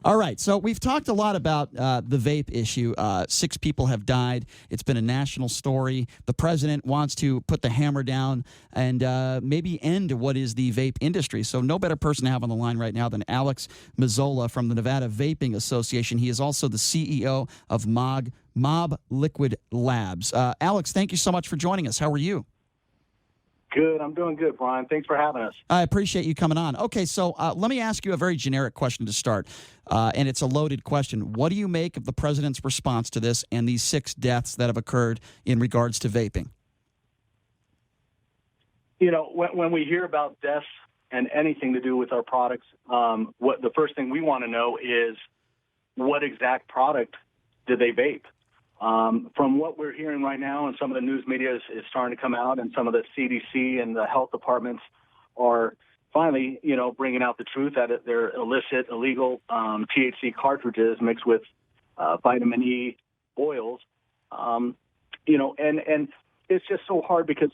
All right, so we've talked a lot about the vape issue. 6 people have died. It's been a national story. The president wants to put the hammer down and maybe end what is the vape industry. So no better person to have on the line right now than Alex Mazzola from the Nevada Vaping Association. He is also the CEO of Mob Liquid Labs. Alex, thank you so much for joining us. How are you? Good. I'm doing good, Brian. Thanks for having us. I appreciate you coming on. Okay, so let me ask you a very generic question to start, and it's a loaded question. What do you make of the president's response to this and these 6 deaths that have occurred in regards to vaping? You know, when we hear about deaths and anything to do with our products, what the first thing we want to know is what exact product did they vape? From what we're hearing right now, and some of the news media is starting to come out, and some of the CDC and the health departments are finally, bringing out the truth that they're illicit, illegal THC cartridges mixed with vitamin E oils. And it's just so hard because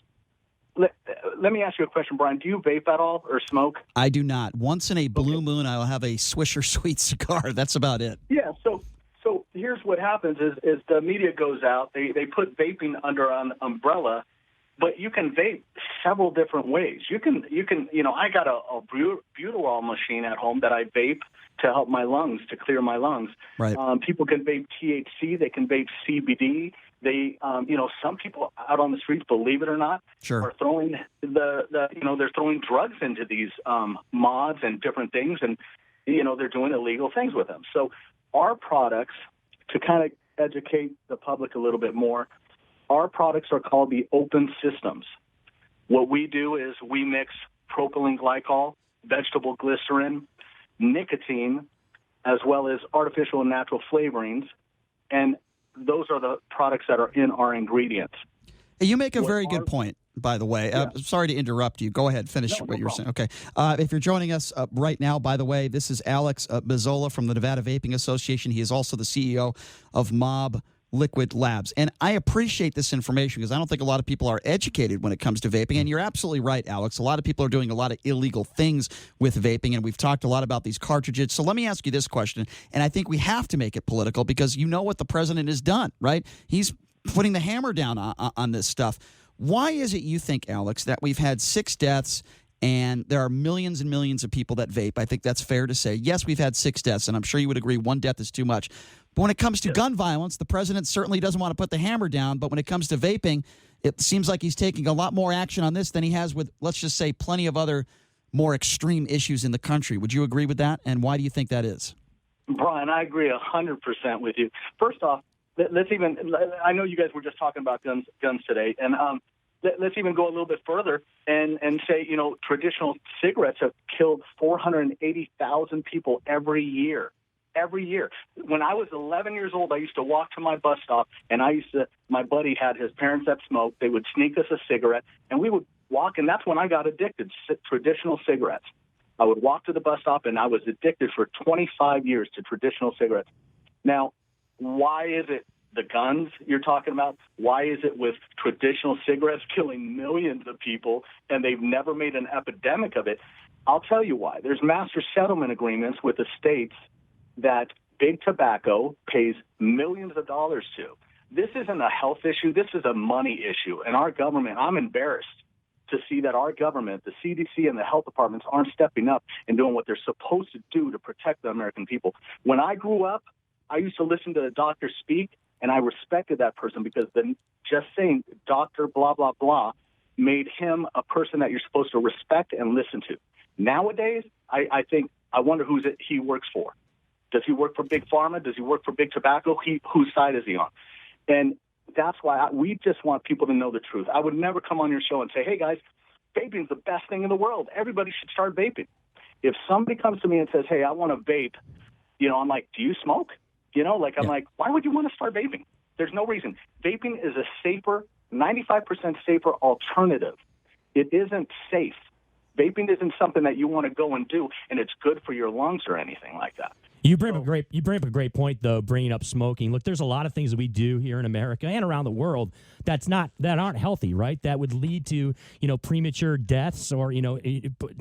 let me ask you a question, Brian. Do you vape at all or smoke? I do not. Once in a blue moon, I'll have a Swisher Sweet cigar. That's about it. Yeah, so here's what happens is the media goes out. They put vaping under an umbrella, but you can vape several different ways. You can I got a butyrol machine at home that I vape to help my lungs, to clear my lungs. Right. People can vape THC. They can vape CBD. They, some people out on the streets, believe it or not, Sure. are throwing they're throwing drugs into these mods and different things, and they're doing illegal things with them. So our products, to kind of educate the public a little bit more, our products are called the open systems. What we do is we mix propylene glycol, vegetable glycerin, nicotine, as well as artificial and natural flavorings, and those are the products that are in our ingredients. Hey, you make a very good point, by the way. Yeah. Sorry to interrupt you. Go ahead. Finish what you were saying. Okay. If you're joining us right now, by the way, this is Alex Mazzola from the Nevada Vaping Association. He is also the CEO of Mob Liquid Labs. And I appreciate this information because I don't think a lot of people are educated when it comes to vaping. And you're absolutely right, Alex. A lot of people are doing a lot of illegal things with vaping, and we've talked a lot about these cartridges. So let me ask you this question, and I think we have to make it political because you know what the president has done, right? He's putting the hammer down on this stuff. Why is it you think, Alex, that we've had 6 deaths and there are millions and millions of people that vape? I think that's fair to say. Yes, we've had 6 deaths, and I'm sure you would agree 1 death is too much. But when it comes to gun violence, the president certainly doesn't want to put the hammer down. But when it comes to vaping, it seems like he's taking a lot more action on this than he has with, let's just say, plenty of other more extreme issues in the country. Would you agree with that? And why do you think that is? Brian, I agree 100% with you. First off, let's even, I know you guys were just talking about guns today, and let's even go a little bit further and say, traditional cigarettes have killed 480,000 people every year. Every year. When I was 11 years old, I used to walk to my bus stop, and my buddy had his parents that smoked. They would sneak us a cigarette, and we would walk, and that's when I got addicted, traditional cigarettes. I would walk to the bus stop, and I was addicted for 25 years to traditional cigarettes. Now, why is it the guns you're talking about? Why is it with traditional cigarettes killing millions of people and they've never made an epidemic of it? I'll tell you why. There's master settlement agreements with the states that big tobacco pays millions of dollars to. This isn't a health issue. This is a money issue. And our government, I'm embarrassed to see that our government, the CDC and the health departments, aren't stepping up and doing what they're supposed to do to protect the American people. When I grew up, I used to listen to the doctor speak, and I respected that person because just saying doctor blah, blah, blah made him a person that you're supposed to respect and listen to. Nowadays, I wonder who he works for. Does he work for Big Pharma? Does he work for Big Tobacco? Whose side is he on? And that's why we just want people to know the truth. I would never come on your show and say, hey, guys, vaping is the best thing in the world. Everybody should start vaping. If somebody comes to me and says, hey, I want to vape, I'm like, do you smoke? I'm like, why would you want to start vaping? There's no reason. Vaping is a safer, 95% safer alternative. It isn't safe. Vaping isn't something that you want to go and do, and it's good for your lungs or anything like that. You bring up a great point, though, bringing up smoking. Look, there's a lot of things that we do here in America and around the world that aren't healthy, right? That would lead to, premature deaths or,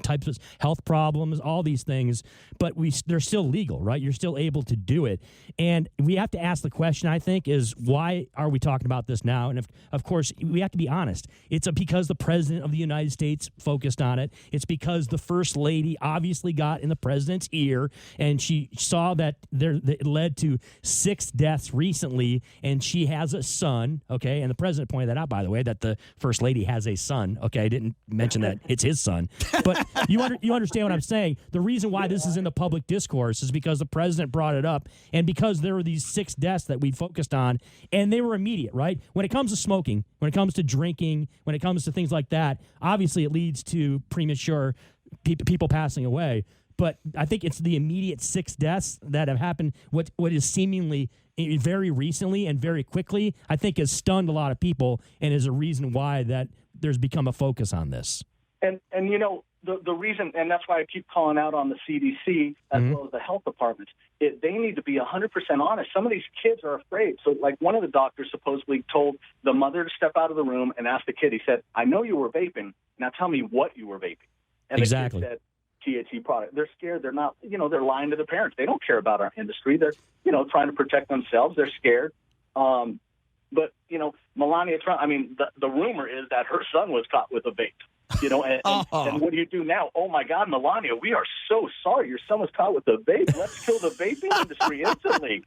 types of health problems, all these things. But they're still legal, right? You're still able to do it. And we have to ask the question, I think, is why are we talking about this now? And of course, we have to be honest. It's because the president of the United States focused on it. It's because the first lady obviously got in the president's ear, and she saw that it led to 6 deaths recently, and she has a son, okay? And the president pointed that out, by the way, that the first lady has a son, okay? I didn't mention that it's his son. But you understand what I'm saying. The reason why this is in the public discourse is because the president brought it up, and because there were these 6 deaths that we focused on, and they were immediate, right? When it comes to smoking, when it comes to drinking, when it comes to things like that, obviously it leads to premature people passing away. But I think it's the immediate 6 deaths that have happened, what is seemingly very recently and very quickly, I think has stunned a lot of people and is a reason why that there's become a focus on this. And the reason, and that's why I keep calling out on the CDC as well as the health departments, they need to be 100% honest. Some of these kids are afraid. So like one of the doctors supposedly told the mother to step out of the room and ask the kid, he said, I know you were vaping. Now tell me what you were vaping. And exactly. The kid said, THC product. They're scared. They're not, they're lying to their parents. They don't care about our industry. They're, trying to protect themselves. They're scared. But, Melania Trump, the rumor is that her son was caught with a vape, and what do you do now? Oh, my God, Melania, we are so sorry. Your son was caught with a vape. Let's kill the vaping industry instantly.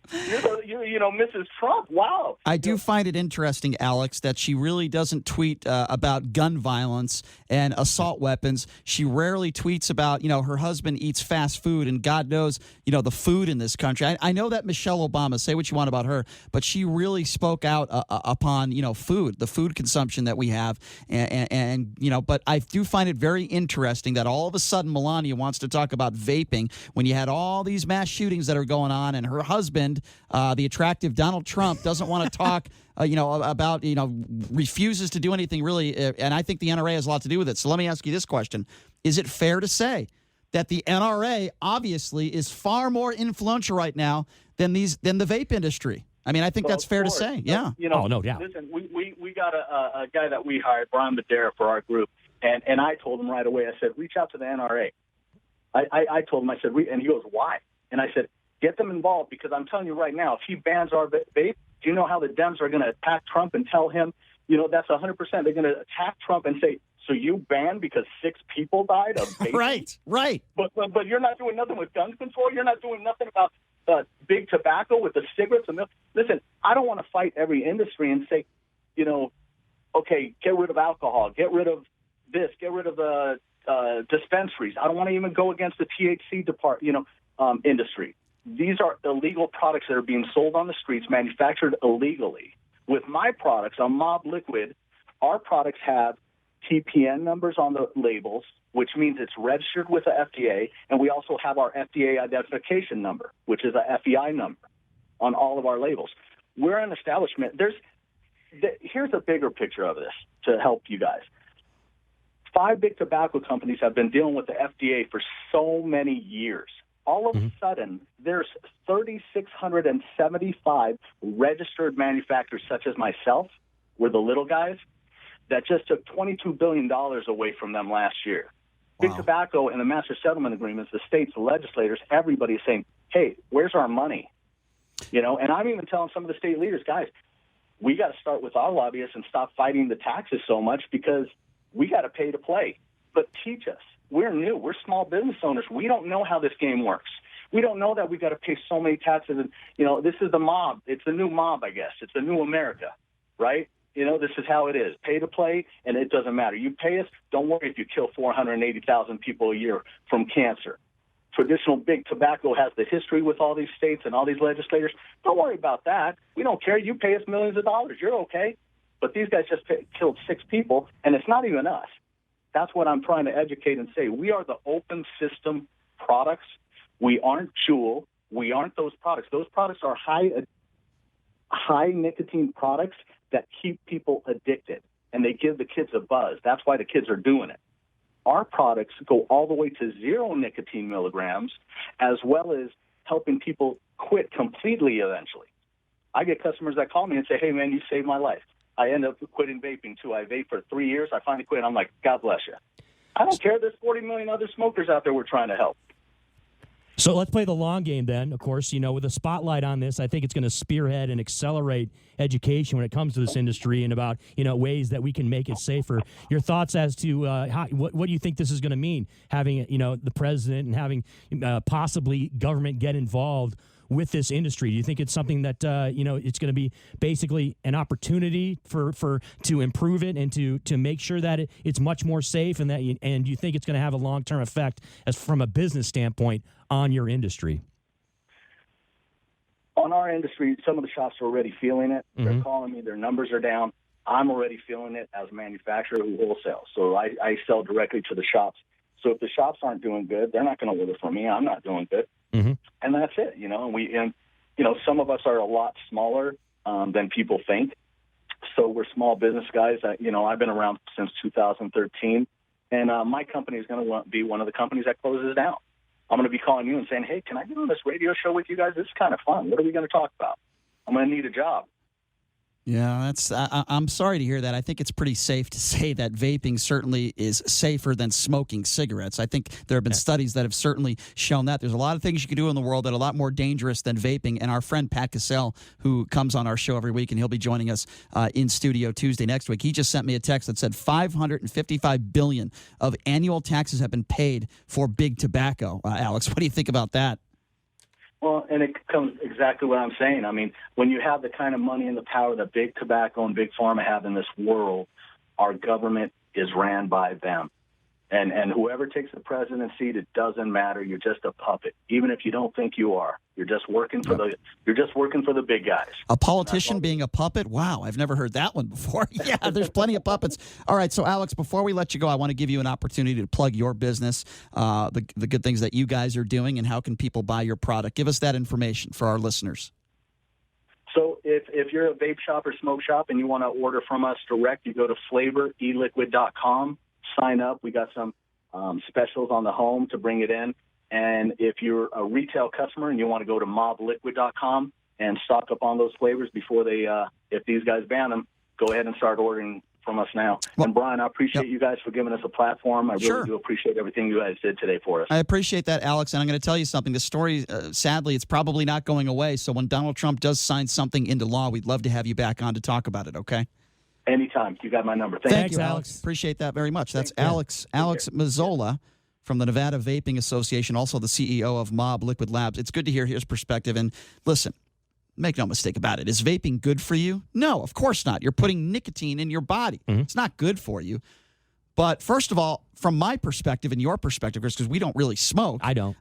You're Mrs. Trump. Wow. I do find it interesting, Alex, that she really doesn't tweet about gun violence and assault weapons. She rarely tweets about, her husband eats fast food and God knows, the food in this country. I know that Michelle Obama, say what you want about her, but she really spoke out upon, food, the food consumption that we have. And but I do find it very interesting that all of a sudden Melania wants to talk about vaping when you had all these mass shootings that are going on, and her husband, the attractive Donald Trump, doesn't want to talk about, refuses to do anything really. And I think the NRA has a lot to do with it. So let me ask you this question. Is it fair to say that the NRA obviously is far more influential right now than the vape industry? I think that's fair to say. Yeah. No doubt. Listen, we got a guy that we hired, Brian Madera, for our group, and I told him right away. I said, reach out to the NRA. I told him, I said, and he goes, why? And I said, get them involved, because I'm telling you right now, if he bans our vape, do you know how the Dems are going to attack Trump and tell him, that's 100%. They're going to attack Trump and say, so you banned because 6 people died of vaping? Right. But you're not doing nothing with gun control. You're not doing nothing about big tobacco with the cigarettes and milk. Listen, I don't want to fight every industry and say, okay, get rid of alcohol, get rid of this, get rid of the dispensaries. I don't want to even go against the THC industry. These are illegal products that are being sold on the streets, manufactured illegally. With my products, on Mob Liquid, our products have TPN numbers on the labels, which means it's registered with the FDA, and we also have our FDA identification number, which is a FEI number on all of our labels. We're an establishment. Here's a bigger picture of this to help you guys. 5 big tobacco companies have been dealing with the FDA for so many years. All of a sudden, there's 3,675 registered manufacturers, such as myself, we're the little guys, that just took $22 billion away from them last year. Wow. Big tobacco and the master settlement agreements, the states, the legislators, everybody is saying, hey, where's our money? And I'm even telling some of the state leaders, guys, we got to start with our lobbyists and stop fighting the taxes so much, because we got to pay to play. But teach us. We're new. We're small business owners. We don't know how this game works. We don't know that we got to pay so many taxes. And, this is the mob. It's the new mob, I guess. It's the new America, right? This is how it is. Pay to play, and it doesn't matter. You pay us, don't worry if you kill 480,000 people a year from cancer. Traditional big tobacco has the history with all these states and all these legislators. Don't worry about that. We don't care. You pay us millions of dollars. You're okay. But these guys just killed 6 people, and it's not even us. That's what I'm trying to educate and say. We are the open system products. We aren't Juul. We aren't those products. Those products are high nicotine products that keep people addicted, and they give the kids a buzz. That's why the kids are doing it. Our products go all the way to 0 nicotine milligrams, as well as helping people quit completely eventually. I get customers that call me and say, hey, man, you saved my life. I end up quitting vaping, too. I vaped for 3 years. I finally quit. I'm like, God bless you. I don't care. There's 40 million other smokers out there we're trying to help. So let's play the long game then. Of course, with a spotlight on this, I think it's going to spearhead and accelerate education when it comes to this industry and about, ways that we can make it safer. Your thoughts as to what do you think this is going to mean, having, the president and having possibly government get involved with this industry? Do you think it's something that it's going to be basically an opportunity to improve it and to make sure that it's much more safe, and do you think it's going to have a long-term effect as from a business standpoint on your industry? On our industry, some of the shops are already feeling it. Mm-hmm. They're calling me. Their numbers are down. I'm already feeling it as a manufacturer who wholesale. So I sell directly to the shops. So if the shops aren't doing good, they're not going to order from me. I'm not doing good. Mm-hmm. And that's it, And some of us are a lot smaller than people think. So we're small business guys. I've been around since 2013, and my company is going to be one of the companies that closes down. I'm going to be calling you and saying, hey, can I get on this radio show with you guys? This is kind of fun. What are we going to talk about? I'm going to need a job. Yeah, I'm sorry to hear that. I think it's pretty safe to say that vaping certainly is safer than smoking cigarettes. I think there have been studies that have certainly shown that. There's a lot of things you can do in the world that are a lot more dangerous than vaping. And our friend Pat Cassell, who comes on our show every week, and he'll be joining us in studio Tuesday next week, he just sent me a text that said $555 billion of annual taxes have been paid for big tobacco. Alex, what do you think about that? Well, and it comes exactly what I'm saying. I mean, when you have the kind of money and the power that big tobacco and big pharma have in this world, our government is ran by them. And whoever takes the presidency, it doesn't matter. You're just a puppet, even if you don't think you are. You're just working for the big guys. A politician being a puppet? Wow, I've never heard that one before. Yeah, there's plenty of puppets. All right, so Alex, before we let you go, I want to give you an opportunity to plug your business, the good things that you guys are doing, and how can people buy your product. Give us that information for our listeners. So if you're a vape shop or smoke shop and you want to order from us direct, you go to flavoreliquid.com. Sign up. We got some specials on the home to bring it in. And if you're a retail customer and you want to go to mobliquid.com and stock up on those flavors before if these guys ban them, go ahead and start ordering from us now. Well, and Brian, I appreciate you guys for giving us a platform. I really do appreciate everything you guys did today for us. I appreciate that, Alex. And I'm going to tell you something. The story, sadly, it's probably not going away. So when Donald Trump does sign something into law, we'd love to have you back on to talk about it, okay? Anytime. You got my number. Thank you, Alex. Appreciate that very much. That's Alex Mazzola from the Nevada Vaping Association, also the CEO of Mob Liquid Labs. It's good to hear his perspective. And listen, make no mistake about it. Is vaping good for you? No, of course not. You're putting nicotine in your body. Mm-hmm. It's not good for you. But first of all, from my perspective and your perspective, Chris, because we don't really smoke. I don't.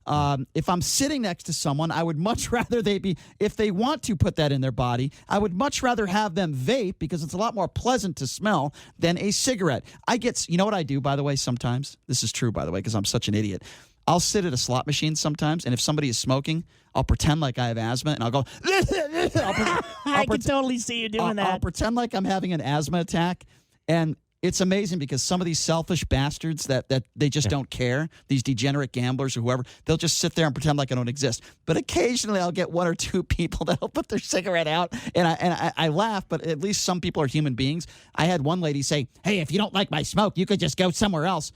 If I'm sitting next to someone, I would much rather if they want to put that in their body, I would much rather have them vape because it's a lot more pleasant to smell than a cigarette. You know what I do, by the way, sometimes? This is true, by the way, because I'm such an idiot. I'll sit at a slot machine sometimes, and if somebody is smoking, I'll pretend like I have asthma, and I'll go, I can totally see you doing that. I'll pretend like I'm having an asthma attack, and it's amazing because some of these selfish bastards that they just don't care, these degenerate gamblers or whoever, they'll just sit there and pretend like I don't exist. But occasionally I'll get one or two people that'll put their cigarette out, and I laugh, but at least some people are human beings. I had one lady say, hey, if you don't like my smoke, you could just go somewhere else.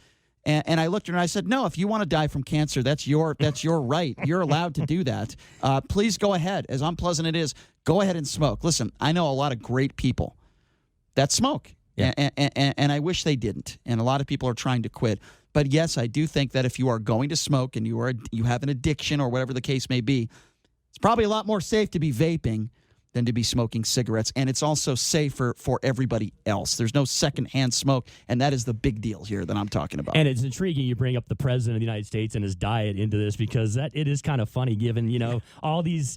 And I looked at her and I said, no, if you want to die from cancer, that's your right. You're allowed to do that. Please go ahead. As unpleasant it is, go ahead and smoke. Listen, I know a lot of great people that smoke. Yeah. And I wish they didn't. And a lot of people are trying to quit. But yes, I do think that if you are going to smoke and you have an addiction or whatever the case may be, it's probably a lot more safe to be vaping than to be smoking cigarettes. And it's also safer for everybody else. There's no secondhand smoke, and that is the big deal here that I'm talking about. And it's intriguing you bring up the President of the United States and his diet into this, because it is kind of funny given, all these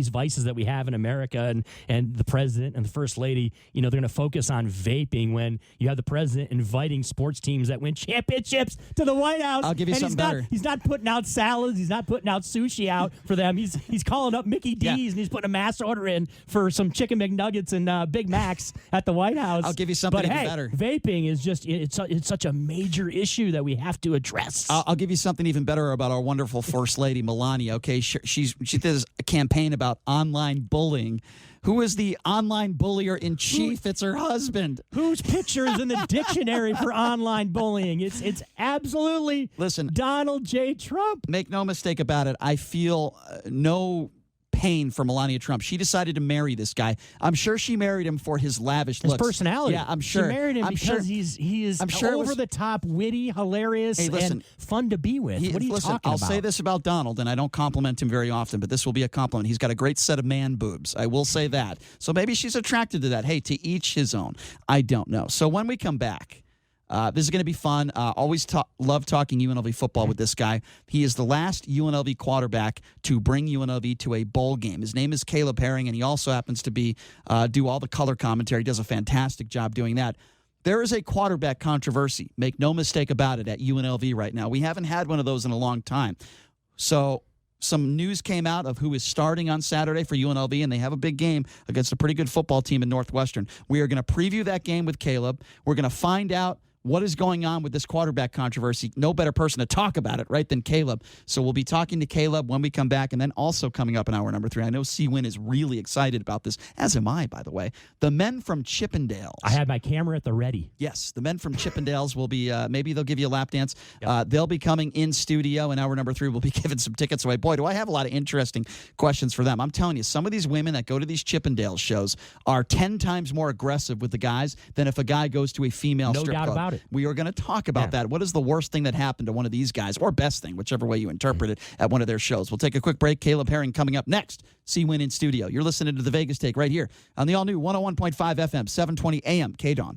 vices that we have in America, and the President and the First Lady, they're going to focus on vaping when you have the President inviting sports teams that win championships to the White House. I'll give you something better. He's not putting out salads. He's not putting out sushi out for them. He's calling up Mickey D's and he's putting a mass order in for some chicken McNuggets and Big Macs at the White House. I'll give you something but even hey, better. Vaping is just it's such a major issue that we have to address. I'll give you something even better about our wonderful First Lady, Melania. Okay, she did a campaign about online bullying. Who is the online bullier in chief? It's her husband. Whose picture is in the dictionary for online bullying? It's absolutely Donald J. Trump. Make no mistake about it. I feel no pain for Melania Trump. She decided to marry this guy. I'm sure she married him for his lavish looks. His personality. Yeah, I'm sure. She married him because he is over the top, witty, hilarious, and fun to be with. What are you talking about? I'll say this about Donald, and I don't compliment him very often, but this will be a compliment. He's got a great set of man boobs. I will say that. So maybe she's attracted to that. Hey, to each his own. I don't know. So when we come back, this is going to be fun. Always love talking UNLV football with this guy. He is the last UNLV quarterback to bring UNLV to a bowl game. His name is Caleb Herring, and he also happens to be do all the color commentary. He does a fantastic job doing that. There is a quarterback controversy. Make no mistake about it at UNLV right now. We haven't had one of those in a long time. So some news came out of who is starting on Saturday for UNLV, and they have a big game against a pretty good football team in Northwestern. We are going to preview that game with Caleb. We're going to find out what is going on with this quarterback controversy. No better person to talk about it, right, than Caleb. So we'll be talking to Caleb when we come back, and then also coming up in hour number 3. I know C-Win is really excited about this, as am I, by the way. The men from Chippendales. I had my camera at the ready. Yes, the men from Chippendales will be, maybe they'll give you a lap dance. Yep. They'll be coming in studio in hour number 3. We'll be giving some tickets away. Boy, do I have a lot of interesting questions for them. I'm telling you, some of these women that go to these Chippendales shows are 10 times more aggressive with the guys than if a guy goes to a female strip club. No doubt about it. We are going to talk about that. What is the worst thing that happened to one of these guys, or best thing, whichever way you interpret it, at one of their shows? We'll take a quick break. Caleb Herring coming up next. C-Win in studio. You're listening to The Vegas Take right here on the all-new 101.5 FM, 720 AM, KDAWN.